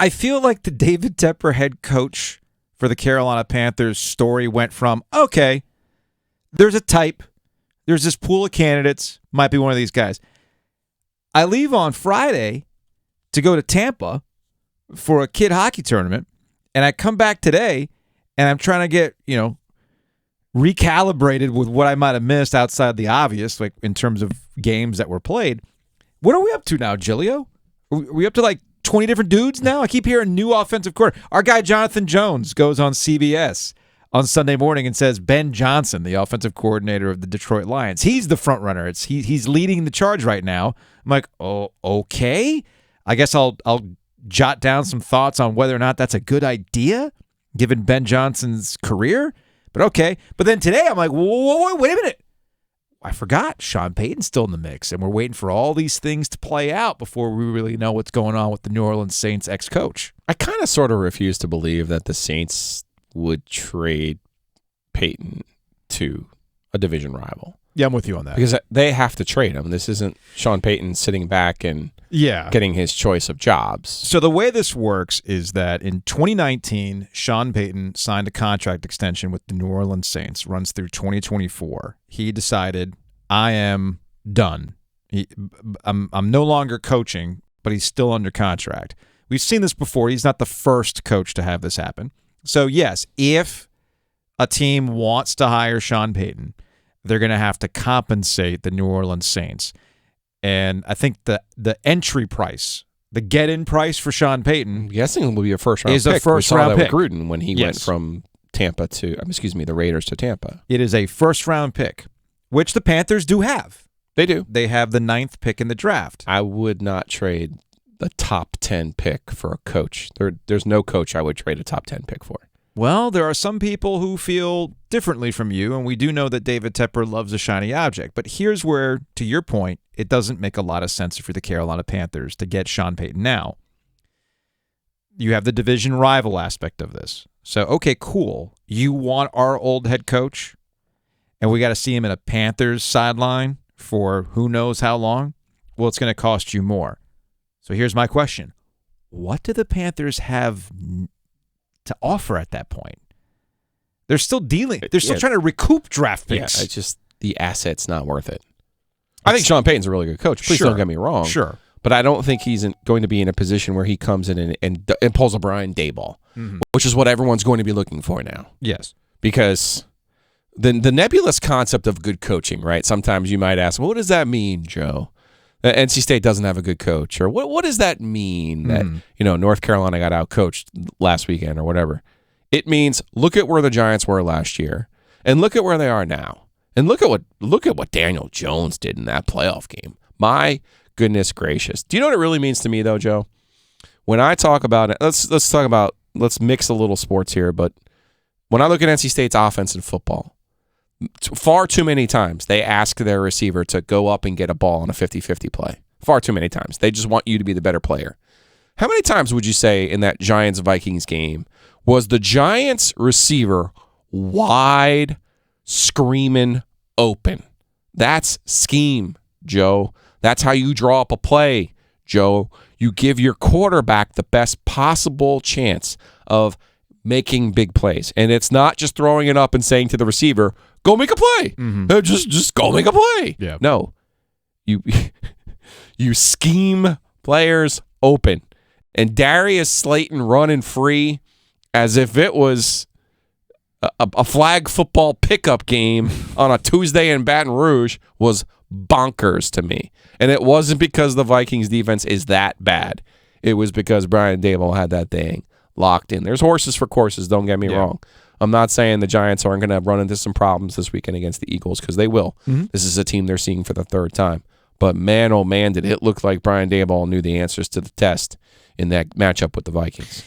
I feel like the David Tepper head coach for the Carolina Panthers story went from, okay, there's a type, there's this pool of candidates, might be one of these guys. I leave on Friday to go to Tampa for a kid hockey tournament, and I come back today, and I'm trying to get, recalibrated with what I might have missed outside the obvious, like in terms of games that were played. What are we up to now, Giglio? Are we up to like 20 different dudes now? I keep hearing new offensive coordinator. Our guy Jonathan Jones goes on CBS on Sunday morning and says Ben Johnson, the offensive coordinator of the Detroit Lions, he's the front runner. He's leading the charge right now. I'm like, oh, okay. I guess I'll jot down some thoughts on whether or not that's a good idea, given Ben Johnson's career. But okay. But then today I'm like, whoa, wait a minute. I forgot Sean Payton's still in the mix, and we're waiting for all these things to play out before we really know what's going on with the New Orleans Saints ex-coach. I kind of sort of refuse to believe that the Saints would trade Payton to a division rival. Yeah, I'm with you on that. Because they have to trade him. This isn't Sean Payton sitting back and getting his choice of jobs. So the way this works is that in 2019, Sean Payton signed a contract extension with the New Orleans Saints, runs through 2024. He decided, I am done. I'm no longer coaching, but he's still under contract. We've seen this before. He's not the first coach to have this happen. So yes, if a team wants to hire Sean Payton, they're going to have to compensate the New Orleans Saints. And I think the entry price, the get-in price for Sean Payton, I'm guessing it will be a first-round is pick. a first-round pick. With Gruden when he went from Tampa to, the Raiders to Tampa. It is a first-round pick, which the Panthers do have. They do. They have the 9th pick in the draft. I would not trade the top 10 pick for a coach. There's no coach I would trade a top 10 pick for. Well, there are some people who feel differently from you, and we do know that David Tepper loves a shiny object. But here's where, to your point, it doesn't make a lot of sense for the Carolina Panthers to get Sean Payton now. You have the division rival aspect of this. So, okay, cool. You want our old head coach, and we got to see him in a Panthers sideline for who knows how long? Well, it's going to cost you more. So here's my question. What do the Panthers have to offer at that point? They're still dealing. They're still trying to recoup draft picks. Yeah, it's just the asset's not worth it. I think Sean Payton's a really good coach. Please don't get me wrong. Sure. But I don't think he's going to be in a position where he comes in and pulls a Brian Daboll, which is what everyone's going to be looking for now. Yes. Because the nebulous concept of good coaching, right? Sometimes you might ask, well, what does that mean, Joe? NC State doesn't have a good coach, or what does that mean that North Carolina got outcoached last weekend or whatever? It means look at where the Giants were last year, and look at where they are now, and look at what Daniel Jones did in that playoff game. My goodness gracious! Do you know what it really means to me, though, Joe? When I talk about it, let's mix a little sports here, but when I look at NC State's offense in football, far too many times they ask their receiver to go up and get a ball on a 50-50 play. Far too many times. They just want you to be the better player. How many times would you say in that Giants-Vikings game was the Giants receiver wide, screaming open? That's scheme, Joe. That's how you draw up a play, Joe. You give your quarterback the best possible chance of making big plays. And it's not just throwing it up and saying to the receiver, go make a play. Just go make a play. Yeah. No. You scheme players open. And Darius Slayton running free as if it was a flag football pickup game on a Tuesday in Baton Rouge was bonkers to me. And it wasn't because the Vikings defense is that bad. It was because Brian Daboll had that thing locked in. There's horses for courses, don't get me wrong. I'm not saying the Giants aren't going to run into some problems this weekend against the Eagles, because they will. This is a team they're seeing for the third time. But man, oh man, did it look like Brian Daboll knew the answers to the test in that matchup with the Vikings.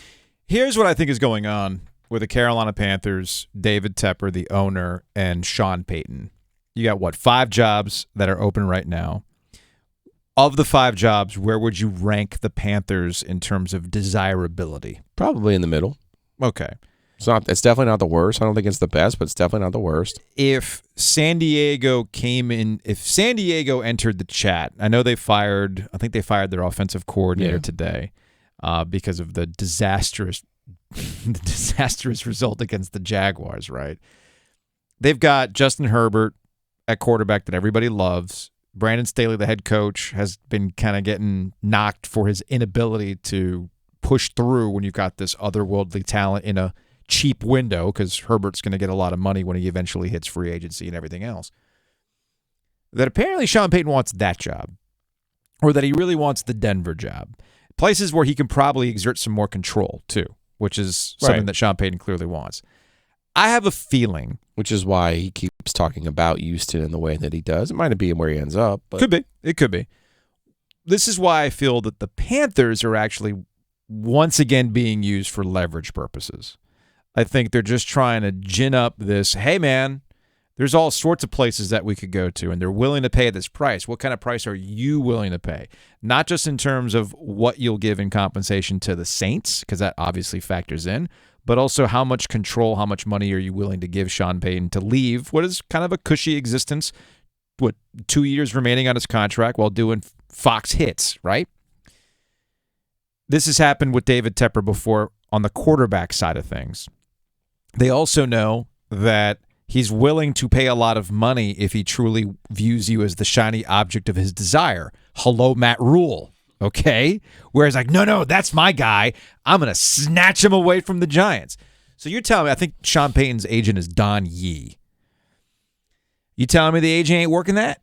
Here's what I think is going on with the Carolina Panthers, David Tepper, the owner, and Sean Payton. You got, 5 jobs that are open right now. Of the 5 jobs, where would you rank the Panthers in terms of desirability? Probably in the middle. Okay. It's definitely not the worst. I don't think it's the best, but it's definitely not the worst. If San Diego entered the chat, I know I think they fired their offensive coordinator today. because of the disastrous result against the Jaguars, right? They've got Justin Herbert at quarterback that everybody loves. Brandon Staley, the head coach, has been kind of getting knocked for his inability to push through when you've got this otherworldly talent in a cheap window, because Herbert's going to get a lot of money when he eventually hits free agency and everything else. That apparently Sean Payton wants that job, or that he really wants the Denver job. Places where he can probably exert some more control, too, which is something that Sean Payton clearly wants. I have a feeling. Which is why he keeps talking about Houston in the way that he does. It might be where he ends up. But. Could be. It could be. This is why I feel that the Panthers are actually once again being used for leverage purposes. I think they're just trying to gin up this, hey, man, there's all sorts of places that we could go to, and they're willing to pay this price. What kind of price are you willing to pay? Not just in terms of what you'll give in compensation to the Saints, because that obviously factors in, but also how much control, how much money are you willing to give Sean Payton to leave what is kind of a cushy existence, 2 years remaining on his contract while doing Fox hits, right? This has happened with David Tepper before on the quarterback side of things. They also know that he's willing to pay a lot of money if he truly views you as the shiny object of his desire. Hello, Matt Rule. Okay? Whereas like, no, that's my guy. I'm going to snatch him away from the Giants. So you're telling me, I think Sean Payton's agent is Don Yee. You telling me the agent ain't working that?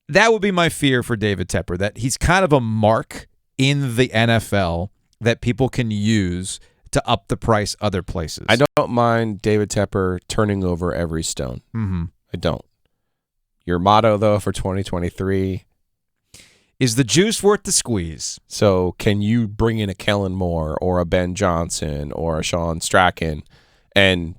That would be my fear for David Tepper, that he's kind of a mark in the NFL that people can use to up the price other places. I don't mind David Tepper turning over every stone. Mm-hmm. I don't. Your motto, though, for 2023... is the juice worth the squeeze? So can you bring in a Kellen Moore or a Ben Johnson or a Sean Strachan and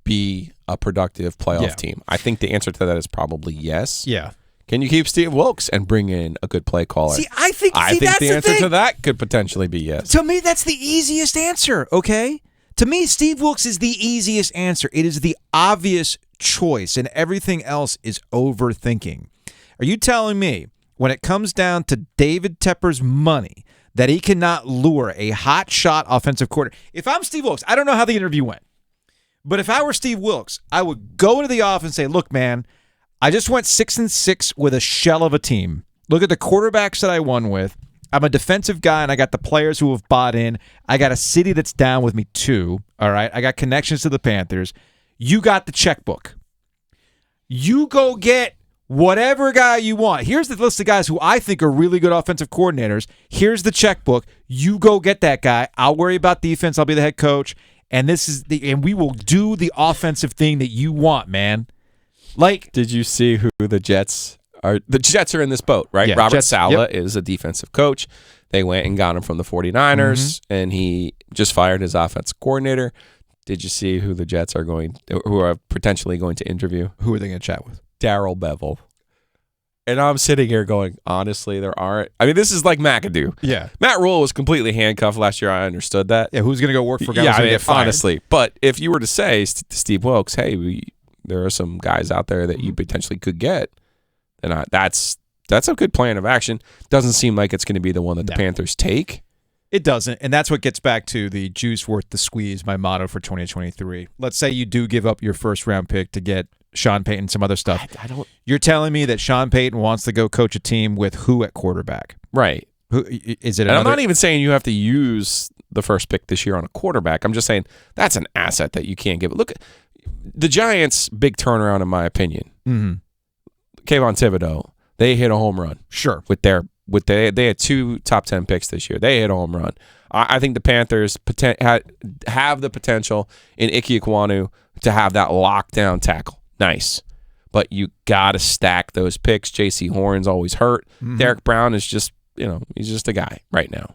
be a productive playoff team? I think the answer to that is probably yes. Yeah. Can you keep Steve Wilks and bring in a good play caller? I think that's the answer to that could potentially be yes. To me, that's the easiest answer, okay? To me, Steve Wilks is the easiest answer. It is the obvious choice, and everything else is overthinking. Are you telling me, when it comes down to David Tepper's money, that he cannot lure a hot shot offensive coordinator? If I'm Steve Wilks, I don't know how the interview went, but if I were Steve Wilks, I would go into the office and say, look, man, I just went 6-6 with a shell of a team. Look at the quarterbacks that I won with. I'm a defensive guy, and I got the players who have bought in. I got a city that's down with me too, all right? I got connections to the Panthers. You got the checkbook. You go get whatever guy you want. Here's the list of guys who I think are really good offensive coordinators. Here's the checkbook. You go get that guy. I'll worry about defense. I'll be the head coach. And we will do the offensive thing that you want, man. Like, did you see who the Jets are? The Jets are in this boat, right? Yeah, Robert Saleh is a defensive coach. They went and got him from the 49ers, and he just fired his offensive coordinator. Did you see who the Jets who are potentially going to interview? Who are they going to chat with? Darrell Bevel. And I'm sitting here going, honestly, there aren't. I mean, this is like McAdoo. Yeah. Matt Rule was completely handcuffed last year. I understood that. Yeah, who's going to go work for guys who's going to get fired? Honestly. But if you were to say to Steve Wilks, hey, there are some guys out there that you potentially could get, then that's a good plan of action. Doesn't seem like it's going to be the one that the Panthers take. It doesn't, and that's what gets back to the juice worth the squeeze, my motto for 2023. Let's say you do give up your first-round pick to get Sean Payton, some other stuff. I don't. You're telling me that Sean Payton wants to go coach a team with who at quarterback? Right. Who is it? And I'm not even saying you have to use the first pick this year on a quarterback. I'm just saying that's an asset that you can't give. Look, the Giants' big turnaround, in my opinion. Mm-hmm. Kayvon Thibodeau, they hit a home run. Sure. They had 2 top 10 picks this year. They hit a home run. I think the Panthers have the potential in Ike Ekwonu to have that lockdown tackle. Nice. But you got to stack those picks. J.C. Horn's always hurt. Mm-hmm. Derek Brown is just, he's just a guy right now.